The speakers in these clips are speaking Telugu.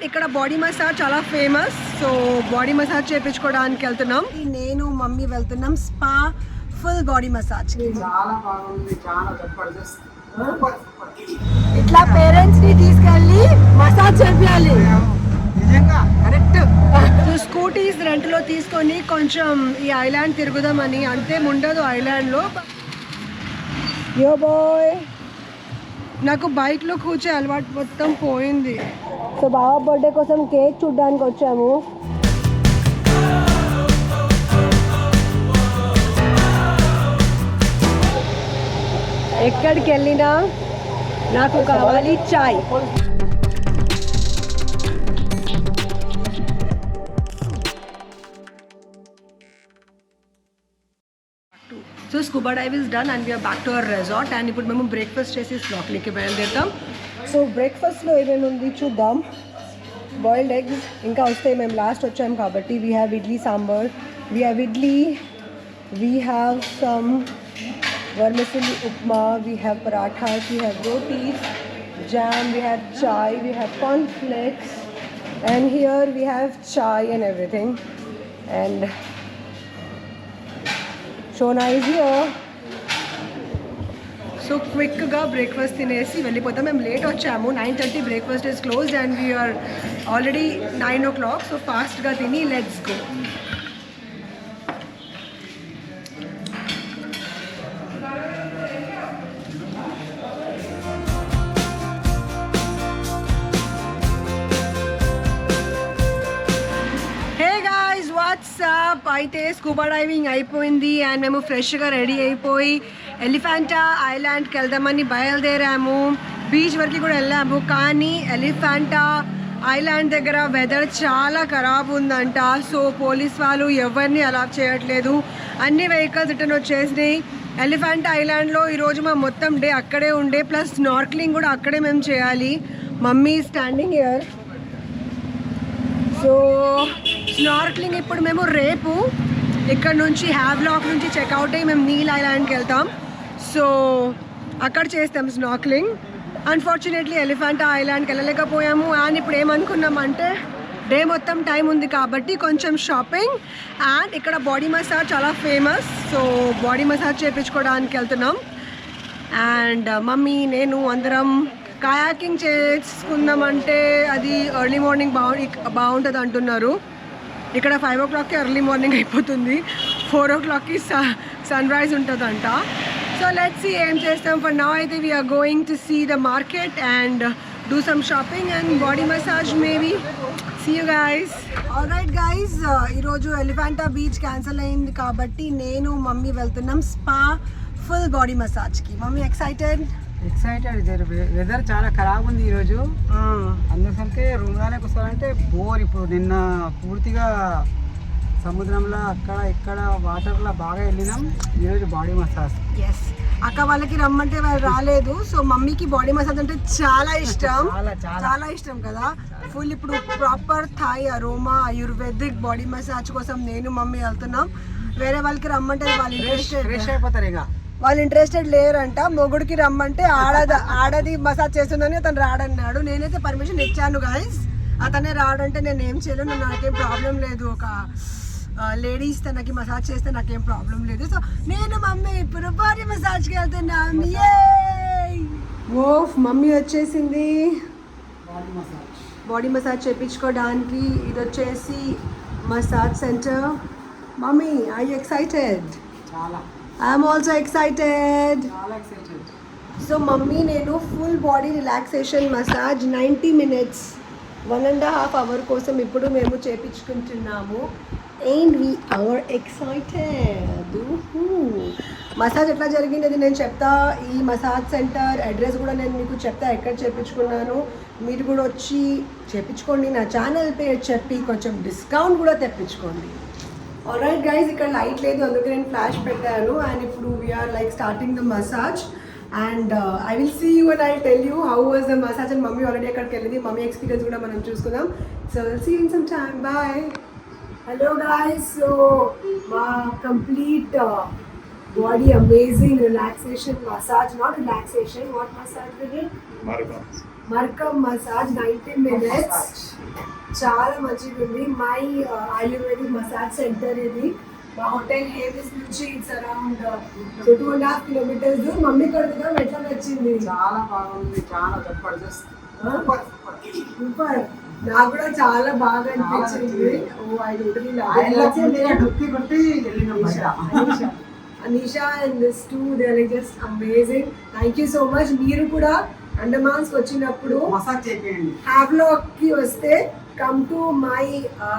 ఇక్కడ బాడీ మసాజ్ చాలా ఫేమస్. సో బాడీ మసాజ్ చేయించుకోవడానికి వెళ్తున్నాం. నేను మమ్మీ వెళ్తున్నాం స్పా ఫుల్ బాడీ మసాజ్. ఇట్లా పేరెంట్స్ ని తీసుకెళ్ళి మసాజ్ చేయాలి. కరెక్ట్. స్కూటీస్ రెంట్ లో తీసుకొని కొంచెం ఈ ఐలాండ్ తిరుగుదామని. అంతే ఉండదు ఐలాండ్ లో. యో బాయ్, నాకు బైక్ లో కూర్చే అలవాటు మొత్తం పోయింది. సో బాబా బర్త్డే కోసం కేక్ చూడడానికి వచ్చాము. ఎక్కడికి వెళ్ళినా నాకు కావాలి చాయ్. So scuba dive is done and we're back to our resort. And ఇప్పుడు మేము బ్రేక్ఫాస్ట్ చేసి స్నార్కెలింగ్కి బయలుదేరుతాం. సో బ్రేక్ఫాస్ట్లో ఏమేమి ఉంది చూద్దాం. బాయిల్డ్ ఎగ్స్ ఇంకా వస్తాయి, మేము లాస్ట్ వచ్చాం కాబట్టి. We have idli sambar, we have idli, we have some vermicelli upma, we have parathas, we have rotis, jam, we have chai, we have cornflakes, and here we have chai and everything. And Shona is here. So quick ga breakfast tinesi vellipotham. Mem late vachamu, 9:30 breakfast is closed and we are already 9 o'clock. So fast ga tini, let's go. అయితే స్కూబా డైవింగ్ అయిపోయింది అండ్ మేము ఫ్రెష్గా రెడీ అయిపోయి ఎలిఫెంటా ఐలాండ్కి వెళ్దామని బయలుదేరాము. బీచ్ వరకు కూడా వెళ్ళాము, కానీ ఎలిఫెంటా ఐలాండ్ దగ్గర వెదర్ చాలా ఖరాబ్ ఉందంట. సో పోలీస్ వాళ్ళు ఎవరిని అలౌ చేయట్లేదు. అన్ని వెహికల్స్ రిటర్న్ వచ్చేసినాయి. ఎలిఫెంటా ఐలాండ్లో ఈరోజు మా మొత్తం డే అక్కడే ఉండే, ప్లస్ స్నార్క్లింగ్ కూడా అక్కడే మేము చేయాలి. Mummy standing here. So snorkelling ఇప్పుడు మేము రేపు ఇక్కడ నుంచి హ్యావ్లాక్ నుంచి చెక్అవుట్ అయ్యి మేము నీల్ ఐలాండ్కి వెళ్తాం. సో అక్కడ చేస్తాం స్నార్క్లింగ్. అన్ఫార్చునేట్లీ ఎలిఫెంటా ఐలాండ్కి వెళ్ళలేకపోయాము. అండ్ ఇప్పుడు ఏమనుకున్నామంటే డే మొత్తం టైం ఉంది కాబట్టి కొంచెం షాపింగ్ అండ్ ఇక్కడ బాడీ మసాజ్ చాలా ఫేమస్. సో బాడీ మసాజ్ చేయించుకోవడానికి వెళ్తున్నాం. అండ్ మమ్మీ నేను అందరం కయాకింగ్ చేసుకుందామంటే అది ఎర్లీ మార్నింగ్ బాగుంటుంది అంటున్నారు. ఇక్కడ 5 o'clockకి ఎర్లీ మార్నింగ్ అయిపోతుంది, 4 o'clockకి సన్ రైజ్ ఉంటుందంట. సో లెట్స్ సీ ఏం చేస్తాం. ఫర్ నౌ అయితే we're going to see the market and do some shopping and body massage maybe. See you guys. Alright guys, ఈరోజు ఎలిఫెంటా బీచ్ క్యాన్సిల్ అయింది కాబట్టి నేను మమ్మీ వెళ్తున్నాం స్పా ఫుల్ బాడీ మసాజ్కి. Mummy excited? వెదర్ చాలా ఖరాబ్ ఉంది ఈరోజు, అందుకే రూమ్లోనే కూర్చోవాలంటే బోర్. ఇప్పుడు నిన్న పూర్తిగా సముద్రంలో అక్కడ ఇక్కడ వాటర్లో బాగా వెళ్ళినాం. ఈరోజు బాడీ మసాజ్. ఎస్, అక్క వాళ్ళకి రమ్మంటే వాళ్ళు రాలేదు. సో మమ్మీకి బాడీ మసాజ్ అంటే చాలా ఇష్టం, చాలా ఇష్టం కదా. ఫుల్ ఇప్పుడు proper Thai aroma Ayurvedic body massage కోసం నేను మమ్మీ వెళ్తున్నాం. వేరే వాళ్ళకి రమ్మంటే వాళ్ళు ఫ్రెష్ అయిపోతారు. ఇక వాళ్ళు ఇంట్రెస్టెడ్ లేరంట. మొగుడికి రమ్మంటే ఆడది మసాజ్ చేస్తుందని అతను రాడన్నాడు. నేనైతే పర్మిషన్ ఇచ్చాను గైస్, అతనే రాడంటే నేను ఏం చేయలేను. నాకేం ప్రాబ్లం లేదు, ఒక లేడీస్ తనకి మసాజ్ చేస్తే నాకేం ప్రాబ్లం లేదు. సో నేను మమ్మీ ఇప్పుడు బాడీ మసాజ్కి వెళ్తున్నాం. ఓ మమ్మీ వచ్చేసింది బాడీ మసాజ్ చేయించుకోవడానికి. ఇది వచ్చేసి massage center. Mummy I you excited? చాలా. I'm also excited. So mummy నేను full body relaxation massage 90 minutes 1.5 hour కోసం ఇప్పుడు మేము చేయించుకుంటున్నాము. And we are excited. Massage ఎట్లా జరిగింది అది నేను చెప్తా. ఈ మసాజ్ సెంటర్ అడ్రస్ కూడా నేను మీకు చెప్తా, ఎక్కడ చేయించుకున్నాను. మీరు కూడా వచ్చి చేయించుకోండి. నా ఛానల్ పేరు చెప్పి కొంచెం డిస్కౌంట్ కూడా తెప్పించుకోండి. ఆల్రైట్ గైస్, ఇక్కడ లైట్ లేదు అందుకే నేను ఫ్లాష్ పెట్టాను. అండ్ ఇప్పుడు we're like starting the massage and I will see you and I tell you how was the massage. And mummy already అక్కడికి వెళ్ళింది, మమ్మీ ఎక్స్పీరియన్స్ కూడా మనం చూసుకుందాం. So will see in some time. Bye. Hello guys, so మా complete body amazing relaxation massage, not relaxation, what massage we did? మర్కమ్ మసాజ్ 90 minutes. చాలా మంచిగా ఉంది. మై ఆయుర్వేదిక్ మసాజ్ సెంటర్ ఇది. మా హోటల్ హేవిస్ నుంచి ఇట్స్ అరౌండ్ 2.5 kilometers. మమ్మీ కడుగుదాం ఎట్లా నచ్చింది? చాలా బాగుంది, చాలా జబర్దస్త్. సూపర్. నాకు కూడా చాలా బాగా అనిపించింది. Oh I totally Anisha and this too, they are like just amazing. Thank you so much. మీరు కూడా అండమాన్స్ వచ్చినప్పుడు మసాజ్ చేయండి. హ్యావ్లాక్ కి వస్తే come to my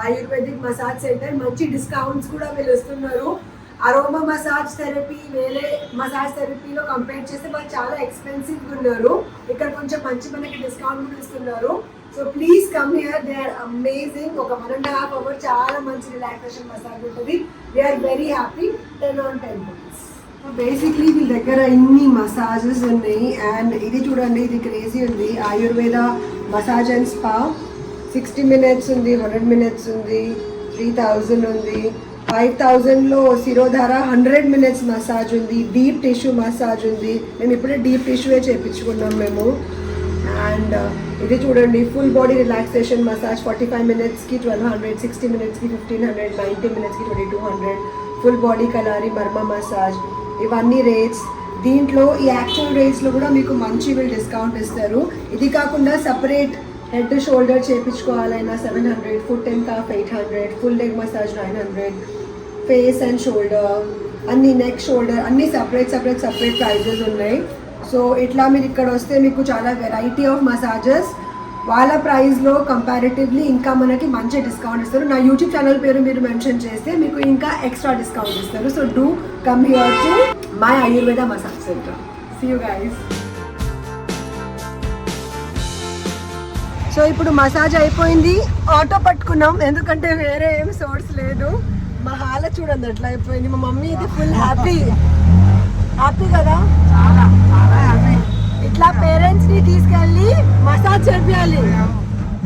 ayurvedic massage centre. మంచి డిస్కౌంట్స్ కూడా వీళ్ళు ఇస్తున్నారు. అరోమా మసాజ్ థెరపీ వేరే మసాజ్ థెరపీలో కంపేర్ చేస్తే వాళ్ళు చాలా ఎక్స్పెన్సివ్గా ఉన్నారు. ఇక్కడ కొంచెం మంచి మనకి డిస్కౌంట్ కూడా ఇస్తున్నారు. So please come here, they are amazing. ఒక 1.5 hours చాలా మంచి రిలాక్సేషన్ మసాజ్ ఉంటుంది. They are very happy. 10 on 10 points. So basically వీళ్ళ దగ్గర ఇన్ని మసాజెస్ ఉన్నాయి. అండ్ ఇది చూడండి, ఇది క్రేజీ ఉంది. Ayurveda massage and spa 60 minutes ఉంది, 100 minutes ఉంది, 3000 ఉంది, 5000లో శిరోధార 100 minutes మసాజ్ ఉంది, డీప్ టిష్యూ మసాజ్ ఉంది. మేము ఇప్పుడే డీప్ టిష్యూయే చేయించుకున్నాం మేము. అండ్ ఇది చూడండి, ఫుల్ బాడీ రిలాక్సేషన్ మసాజ్ 45 minutesకి 1200, 60 minutesకి 1500, 90 minutesకి 2200, full body Kalari marma massage. ఇవన్నీ రేట్స్. దీంట్లో ఈ యాక్చువల్ రేట్స్లో కూడా మీకు మంచి వీళ్ళు డిస్కౌంట్ ఇస్తారు. ఇది కాకుండా సపరేట్ హెడ్ షోల్డర్ చేయించుకోవాలైనా 700, foot and calf 800, full leg massage 900, face and shoulder అన్ని, నెక్ షోల్డర్ అన్ని సపరేట్ ప్రైజెస్ ఉన్నాయి. సో ఇట్లా మీరు ఇక్కడ వస్తే మీకు చాలా వెరైటీ ఆఫ్ మసాజెస్ వాళ్ళ ప్రైస్లో కంపారిటివ్లీ ఇంకా మనకి మంచి డిస్కౌంట్ ఇస్తారు. నా యూట్యూబ్ ఛానల్ పేరు మీరు మెన్షన్ చేస్తే మీకు ఇంకా ఎక్స్ట్రా డిస్కౌంట్ ఇస్తారు. So do come here to my Ayurveda massage centre. See you guys. So ఇప్పుడు మసాజ్ అయిపోయింది, ఆటో పట్టుకున్నాం ఎందుకంటే వేరే ఏం సోర్స్ లేదు. మా హాల చూడండి ఎట్లా అయిపోయింది. మా మమ్మీ ఇది ఫుల్ హ్యాపీ కదా, చాలా చాలా హ్యాపీ. ఇట్లా పేరెంట్స్ ని తీసుకెళ్ళి మసాజ్ చేయాలి.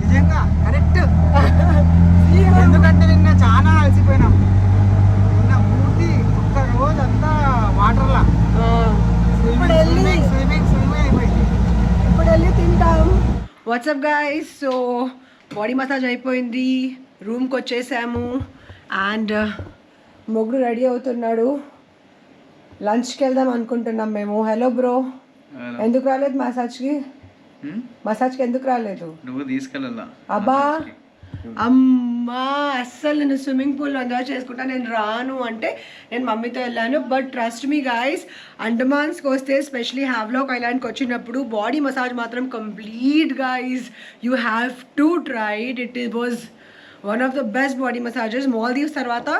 నిజంగా కరెక్ట్. ఎందుకంటే నిన్న చాలా అలసిపోయినాం. నిన్న పూర్తి ఒక్క రోజంతా వాటర్లా ఇప్పుడు వెళ్ళి అయిపోయింది. ఇప్పుడు వెళ్ళి తింటాం. WhatsApp guys, so body massage అయిపోయింది, రూమ్కి వచ్చేసాము. అండ్ ముగ్గురు రెడీ అవుతున్నాడు, లంచ్కి వెళ్దాం అనుకుంటున్నాం మేము. హలో బ్రో, ఎందుకు రాలేదు మసాజ్కి? మసాజ్కి ఎందుకు రాలేదు? నువ్వు తీసుకెళ్ళాలా? అబ్బా అమ్మా, అస్సలు నేను స్విమ్మింగ్ పూల్లో ఎంజాయ్ చేసుకుంటా, నేను రాను అంటే నేను మమ్మీతో వెళ్ళాను. బట్ ట్రస్ట్ మీ గైస్, అండమాన్స్కి వస్తే స్పెషలీ హ్యావ్లాక్ ఐలాండ్కి వచ్చినప్పుడు బాడీ మసాజ్ మాత్రం complete guys you have to try it. It was one of the best body massages. Maldives తర్వాత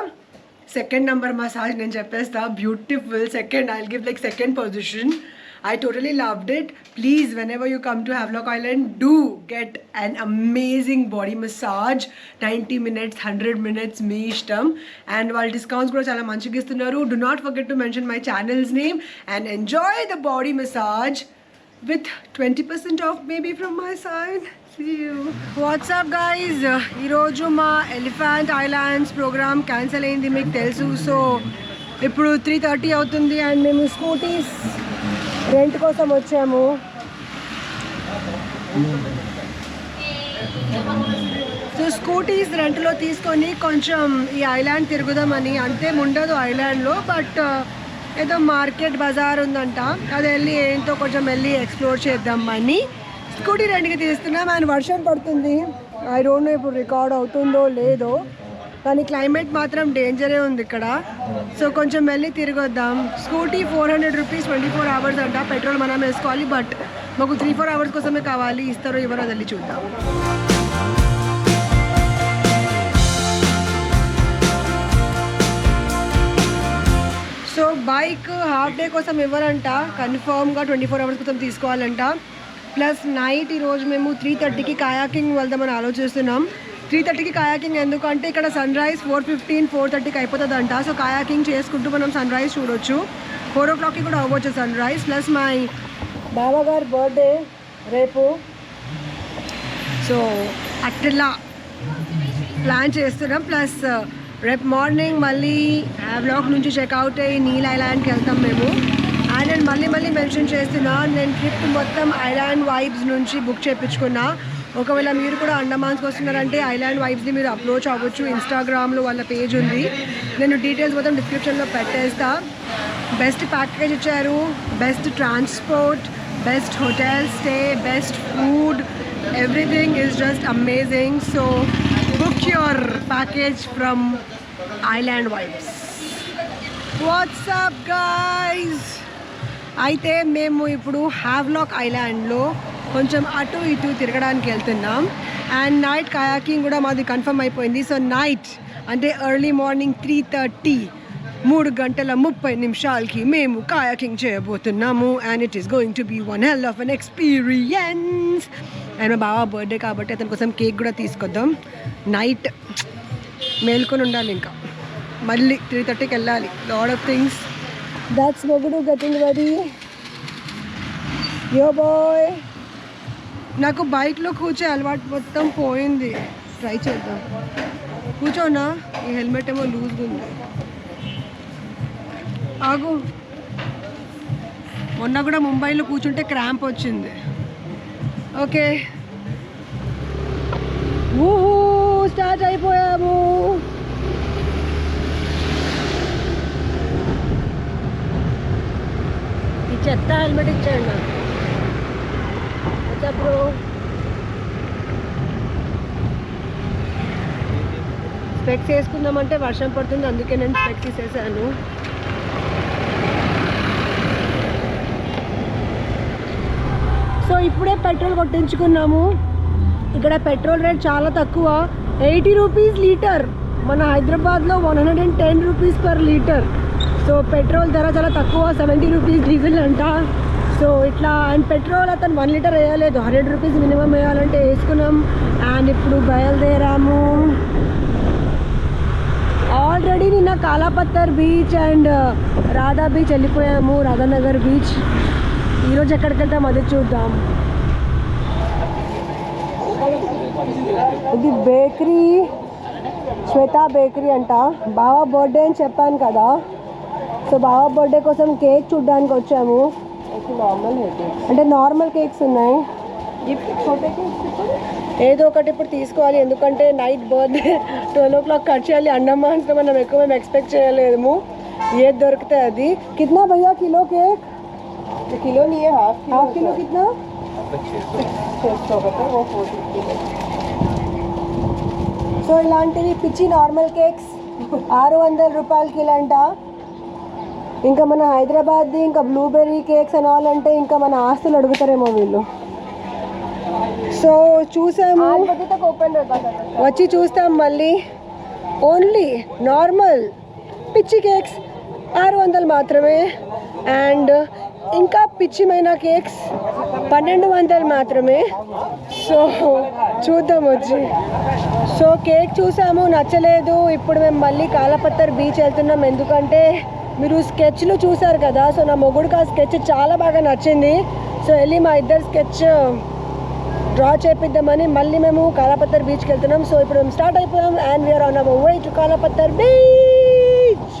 సెకండ్ నెంబర్ మసాజ్ నేను చెప్పేస్తా, beautiful. Second, I will give like second position. I totally loved it. Please, whenever you come to Havelock Island, do get an amazing body massage. 90 minutes, 100 minutes, me ishtam. And while discounts kuda chala manchiga istunnaru, do not forget to mention my channel's name and enjoy the body massage with 20% off maybe from my side. See you. What's up guys? Ee roju ma Elephant Islands program cancel ayindi meeku telusu. So ippudu 3:30 avutundi and memu scooties rent కోసం వచ్చాము. సో స్కూటీస్ రెంట్లో తీసుకొని కొంచెం ఈ ఐలాండ్ తిరుగుదామని. అంతే ఉండదు ఐలాండ్లో, బట్ ఏదో మార్కెట్ బజార్ ఉందంట, అది వెళ్ళి ఏంటో కొంచెం వెళ్ళి ఎక్స్ప్లోర్ చేద్దామని స్కూటీ రెంట్కి తీస్తున్నాం. అండ్ వర్షం పడుతుంది, ఐ డోంట్ నో ఇప్పుడు రికార్డ్ అవుతుందో లేదో, కానీ క్లైమేట్ మాత్రం డేంజరే ఉంది ఇక్కడ. సో కొంచెం వెళ్ళి తిరిగొద్దాం. స్కూటీ 400 రూపీస్ 24 hours అంట, పెట్రోల్ మనం వేసుకోవాలి. బట్ మాకు 3-4 hours కోసమే కావాలి, ఇస్తారో ఎవరో వెళ్ళి చూద్దాం. సో బైక్ హాఫ్ డే కోసం ఇవ్వరంట, కన్ఫర్మ్గా 24 hours కోసం తీసుకోవాలంట. ప్లస్ నైట్ ఈరోజు మేము 3:30కి కాయాకింగ్ వెళ్దామని ఆలోచిస్తున్నాం. 3:30కి కాయాకింగ్ ఎందుకంటే ఇక్కడ సన్ రైజ్ 4:15, 4:30కి అయిపోతుందంట. సో కాయాకింగ్ చేసుకుంటూ మనం సన్ రైజ్ చూడొచ్చు. 4 o'clockకి కూడా అవ్వచ్చు సన్ రైజ్. ప్లస్ మై బావగారు బర్త్డే రేపు, సో అట్లా ప్లాన్ చేస్తున్నాం. ప్లస్ రేపు మార్నింగ్ మళ్ళీ హ్యావ్లాక్ నుంచి చెక్అవుట్ అయ్యి నీల్ ఐలాండ్కి వెళ్తాం మేము. అండ్ మళ్ళీ మెన్షన్ చేస్తున్నా, నేను ట్రిప్ మొత్తం ఐలాండ్ వైబ్స్ నుంచి బుక్ చేయించుకున్నా. ఒకవేళ మీరు కూడా అండమాన్స్కి వస్తున్నారంటే ఐలాండ్ వైబ్స్ని మీరు అప్రోచ్ అవ్వచ్చు. ఇన్స్టాగ్రామ్లో వాళ్ళ పేజ్ ఉంది, నేను డీటెయిల్స్ మొత్తం డిస్క్రిప్షన్లో పెట్టేస్తా. బెస్ట్ ప్యాకేజ్ ఇచ్చారు, best transport, best hotel stay, best food, everything is just amazing. So book your package from island vibes. WhatsApp guys, అయితే మేము ఇప్పుడు హ్యావ్లాక్ ఐలాండ్లో కొంచెం అటు ఇటు తిరగడానికి వెళ్తున్నాం. అండ్ నైట్ కయాకింగ్ కూడా మాది కన్ఫర్మ్ అయిపోయింది. సో నైట్ అంటే ఎర్లీ మార్నింగ్ 3:30 3:30 మేము కయాకింగ్ చేయబోతున్నాము. And it is going to be one hell of an experience. And మా బావ బర్త్డే కాబట్టి అతని కోసం కేక్ కూడా తీసుకొద్దాం. నైట్ మేల్కొని ఉండాలి, ఇంకా మళ్ళీ 3:30కి వెళ్ళాలి. Lot of things. దాట్స్ మొగుడు గెటింగ్ రెడీ. యో బాయ్, నాకు బైక్లో కూర్చే అలవాటు మొత్తం పోయింది. ట్రై చేద్దాం. కూర్చోనా? ఈ హెల్మెట్ ఏమో లూజ్గా ఉంది. ఆగు, మొన్న కూడా ముంబైలో కూర్చుంటే క్రాంప్ వచ్చింది. ఓకే, ఊహూ, స్టార్ట్ అయిపోయాము. ఈ చెత్త హెల్మెట్ ఇచ్చాడు నాకు. బ్రో, స్పెక్స్ వేసుకుందామంటే వర్షం పడుతుంది, అందుకే నేను స్పెక్స్ తీసేసాను. సో ఇప్పుడే పెట్రోల్ కొట్టించుకున్నాము. ఇక్కడ పెట్రోల్ రేట్ చాలా తక్కువ, 80 రూపీస్ లీటర్. మన హైదరాబాద్లో 110 rupees per litre. So petrol ధర చాలా తక్కువ, 70 రూపీస్ డీజిల్ అంట. సో ఇట్లా, అండ్ పెట్రోల్ అతను 1 లీటర్ వేయలేదు, 100 రూపీస్ మినిమం వేయాలంటే వేసుకున్నాం. అండ్ ఇప్పుడు బయలుదేరాము. ఆల్రెడీ నిన్న Kalapathar beach and Radha beach వెళ్ళిపోయాము, రాధానగర్ బీచ్. ఈరోజు ఎక్కడికి వెళ్తాం అది చూద్దాం. ఇది బేకరీ, శ్వేతా బేకరీ అంట. బావా బర్త్డే అని చెప్పాను కదా, సో బావా బర్త్డే కోసం కేక్ చూడ్డానికి వచ్చాము. అంటే నార్మల్ కేక్స్ ఉన్నాయి, ఏదో ఒకటి ఇప్పుడు తీసుకోవాలి. ఎందుకంటే నైట్ బర్త్డే 12 o'clock కట్ చేయాలి. అండమాన్స్లో మనం ఎక్కువ మేము ఎక్స్పెక్ట్ చేయలేము, ఏది దొరికితే అది. కిतना భయ్యా కిలో కేక్? కిలో నీ హాఫ్ కిలో కిतना? సో ఇలాంటివి పిచ్చి నార్మల్ కేక్స్ 600 రూపాయలకి కిలో అంట. ఇంకా మన హైదరాబాద్ది ఇంకా బ్లూబెర్రీ కేక్స్ అనాలంటే ఇంకా మన ఆస్తులు అడుగుతారేమో వీళ్ళు. సో చూసాము, వచ్చి చూస్తాం మళ్ళీ. ఓన్లీ నార్మల్ పిచ్చి కేక్స్ 600 మాత్రమే. అండ్ ఇంకా పిచ్చిమైన కేక్స్ 1200 మాత్రమే. సో చూద్దాం వచ్చి. సో కేక్ చూసాము, నచ్చలేదు. ఇప్పుడు మేము మళ్ళీ కాలాపత్తర్ బీచ్ వెళ్తున్నాం. ఎందుకంటే మీరు స్కెచ్లు చూసారు కదా, సో నా మొగుడికి ఆ స్కెచ్ చాలా బాగా నచ్చింది. సో వెళ్ళి మా ఇద్దరు స్కెచ్ డ్రా చేపిద్దామని మళ్ళీ మేము కాలాపత్తర్ బీచ్కి వెళ్తున్నాం. సో ఇప్పుడు మేము స్టార్ట్ అయిపోయాం and we are on our way to Kalapathar beach.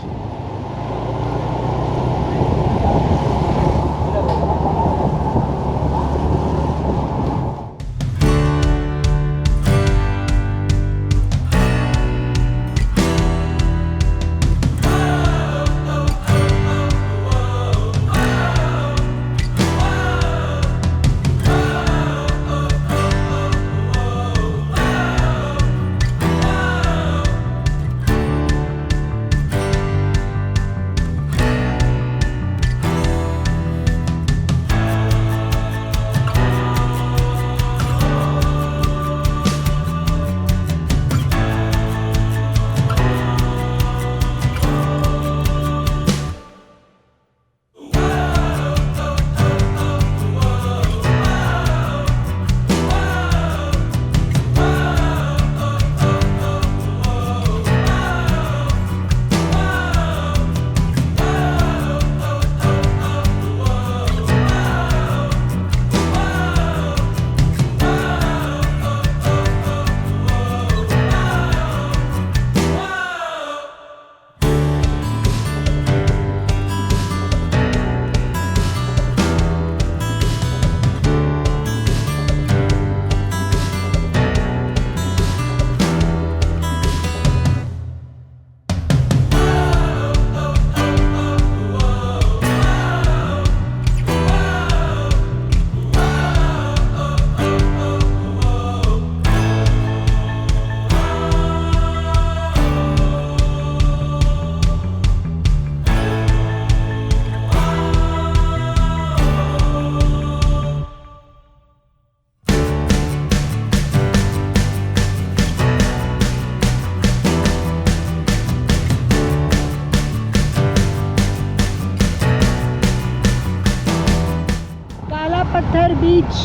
Beach.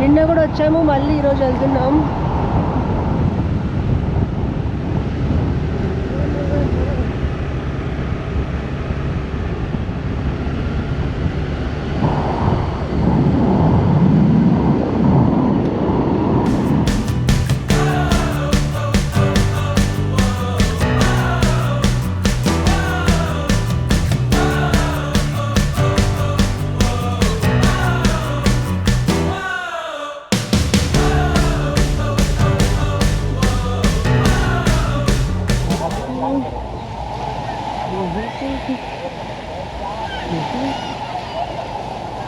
నిన్న కూడా వచ్చాము, మళ్ళీ ఈరోజు వెళ్తున్నాం.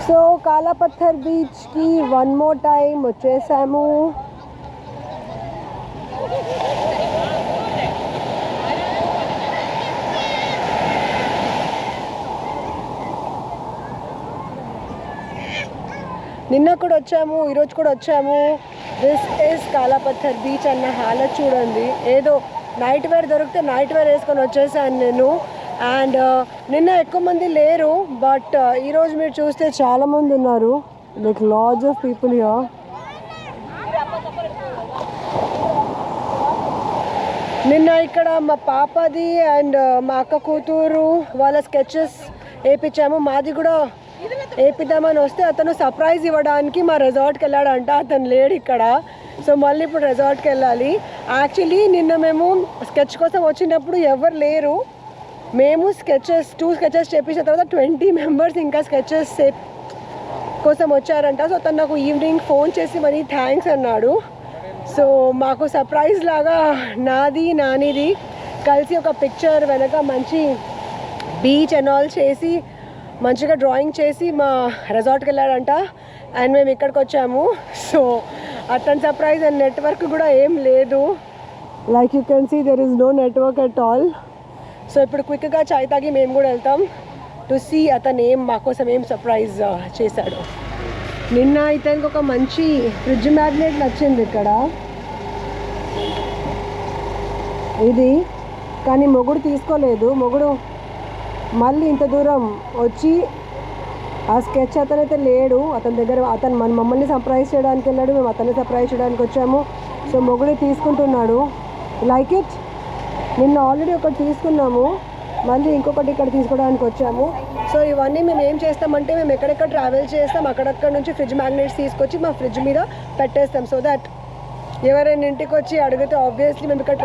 సో కాలాపత్తర్ బీచ్కి వన్ మోర్ టైం వచ్చేసాము. నిన్న కూడా వచ్చాము, ఈరోజు కూడా వచ్చాము. దిస్ ఈజ్ కాలాపత్తర్ బీచ్ అన్న హాలత్ చూడండి. ఏదో నైట్ వేర్ దొరికితే నైట్ వేర్ వేసుకొని వచ్చేసాను నేను. అండ్ నిన్న ఎక్కువ మంది లేరు, బట్ ఈరోజు మీరు చూస్తే చాలామంది ఉన్నారు. Like lots of people here. నిన్న ఇక్కడ మా పాపది అండ్ మా అక్క కూతురు వాళ్ళ స్కెచెస్ వేయించాము. మాది కూడా వేపిద్దామని వస్తే అతను సర్ప్రైజ్ ఇవ్వడానికి మా రెసార్ట్కి వెళ్ళాడంట. అతను లేడు ఇక్కడ. సో మళ్ళీ ఇప్పుడు రెసార్ట్కి వెళ్ళాలి. యాక్చువల్లీ నిన్న మేము స్కెచ్ కోసం వచ్చినప్పుడు ఎవరు లేరు. మేము టూ స్కెచెస్ చేపించిన తర్వాత 20 మెంబర్స్ ఇంకా స్కెచెస్ కోసం వచ్చారంట. సో తను నాకు ఈవినింగ్ ఫోన్ చేసి మరీ థ్యాంక్స్ అన్నాడు. సో మాకు సర్ప్రైజ్ లాగా నాది నానిది కలిసి ఒక పిక్చర్ వెనక మంచి బీచ్ అండ్ ఆల్ చేసి మంచిగా డ్రాయింగ్ చేసి మా రెసార్ట్కి వెళ్ళాడంట. అండ్ మేము ఇక్కడికి వచ్చాము. సో అతని సర్ప్రైజ్ అండ్ నెట్వర్క్ కూడా ఏం లేదు. Like you can see there is no network at all. So ఇప్పుడు క్విక్గా చాయ్ తాగి మేము కూడా వెళ్తాం టు సీ అతను మా కోసం ఏం సర్ప్రైజ్ చేశాడు. నిన్న ఇతనికి ఒక మంచి ఫ్రిడ్జ్ మ్యాగ్నెట్ నచ్చింది ఇక్కడ ఇది, కానీ మొగుడు తీసుకోలేదు. మొగుడు మళ్ళీ ఇంత దూరం వచ్చి ఆ స్కెచ్ అతనైతే లేడు. అతని దగ్గర మమ్మల్ని సర్ప్రైజ్ చేయడానికి వెళ్ళాడు, మేము అతన్ని సర్ప్రైజ్ చేయడానికి వచ్చాము. సో మొగుడే తీసుకుంటున్నాడు. Like it. నిన్న ఆల్రెడీ ఒకటి తీసుకున్నాము, మళ్ళీ ఇంకొకటి ఇక్కడ తీసుకోవడానికి వచ్చాము. సో ఇవన్నీ మేము ఏం చేస్తామంటే మేము ఎక్కడెక్కడ ట్రావెల్ చేస్తాం అక్కడక్కడ నుంచి ఫ్రిడ్జ్ మ్యాగ్నెట్స్ తీసుకొచ్చి మా ఫ్రిడ్జ్ మీద పెట్టేస్తాం. సో దట్ ఎవరైనా ఇంటికి వచ్చి అడిగితే ఆబ్వియస్లీ మేము ఇక్కడ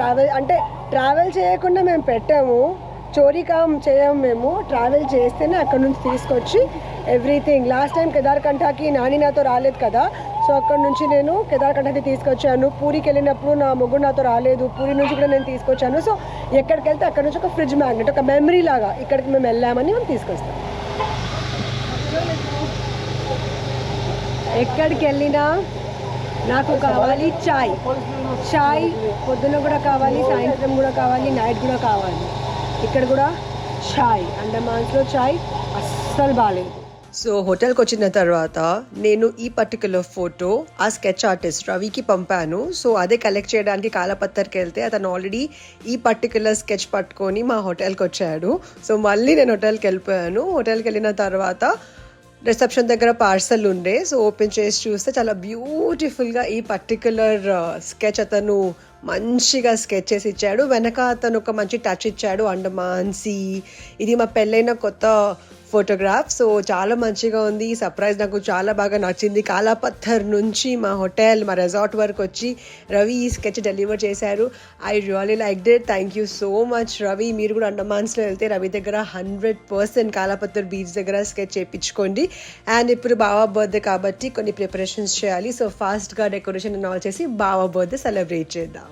ట్రావెల్ చేయకుండా మేము పెట్టాము, చోరీకాం చేయము. మేము ట్రావెల్ చేస్తేనే అక్కడ నుంచి తీసుకొచ్చి ఎవ్రీథింగ్. లాస్ట్ టైం కేదార్కంఠకి నాని నాతో రాలేదు కదా, సో అక్కడ నుంచి నేను కేదార్కంఠకి తీసుకొచ్చాను. పూరికి వెళ్ళినప్పుడు నా మొగ్గుడు నాతో రాలేదు, పూరి నుంచి కూడా నేను తీసుకొచ్చాను. సో ఎక్కడికి వెళ్తే అక్కడ నుంచి ఒక ఫ్రిడ్జ్ మ్యాగ్నెట్, ఒక మెమరీ లాగా ఇక్కడికి మేము వెళ్ళామని మేము తీసుకొస్తాం. ఎక్కడికి వెళ్ళినా నాకు కావాలి చాయ్. పొద్దున కూడా కావాలి, సాయంత్రం కూడా కావాలి, నైట్ కూడా కావాలి. ఇక్కడ కూడా చాయ్. అండమాన్స్లో చాయ్ అస్సలు బాగాలేదు. సో హోటల్కి వచ్చిన తర్వాత నేను ఈ పర్టికులర్ ఫోటో ఆ స్కెచ్ ఆర్టిస్ట్ రవికి పంపాను. సో అదే కలెక్ట్ చేయడానికి కాలాపత్తర్కి వెళ్తే అతను ఆల్రెడీ ఈ పర్టికులర్ స్కెచ్ పట్టుకొని మా హోటల్కి వచ్చాడు. సో మళ్ళీ నేను హోటల్కి వెళ్ళిపోయాను. హోటల్కి వెళ్ళిన తర్వాత రిసెప్షన్ దగ్గర పార్సల్ ఉండే, సో ఓపెన్ చేసి చూస్తే చాలా బ్యూటిఫుల్గా ఈ పర్టికులర్ స్కెచ్ అతను మంచిగా స్కెచ్ చేసి ఇచ్చాడు. వెనక అతను ఒక మంచి టచ్ ఇచ్చాడు, అండమాన్సీ. ఇది మా పెళ్ళైన కొత్త ఫోటోగ్రాఫ్. సో చాలా మంచిగా ఉంది. ఈ సర్ప్రైజ్ నాకు చాలా బాగా నచ్చింది. కాలాపత్తర్ నుంచి మా హోటల్, మా రెసార్ట్ వరకు వచ్చి రవి ఈ స్కెచ్ డెలివర్ చేశారు. I really liked it. Thank you so much Ravi. మీరు కూడా అండమాన్స్లో వెళ్తే రవి దగ్గర 100% కాలాపత్తర్ బీచ్ దగ్గర స్కెచ్ చేయించుకోండి. అండ్ ఇప్పుడు బావా బర్త్డే కాబట్టి కొన్ని ప్రిపరేషన్స్ చేయాలి. సో ఫాస్ట్గా డెకరేషన్ ఆల్ చేసి బావా బర్త్డే సెలబ్రేట్ చేద్దాం.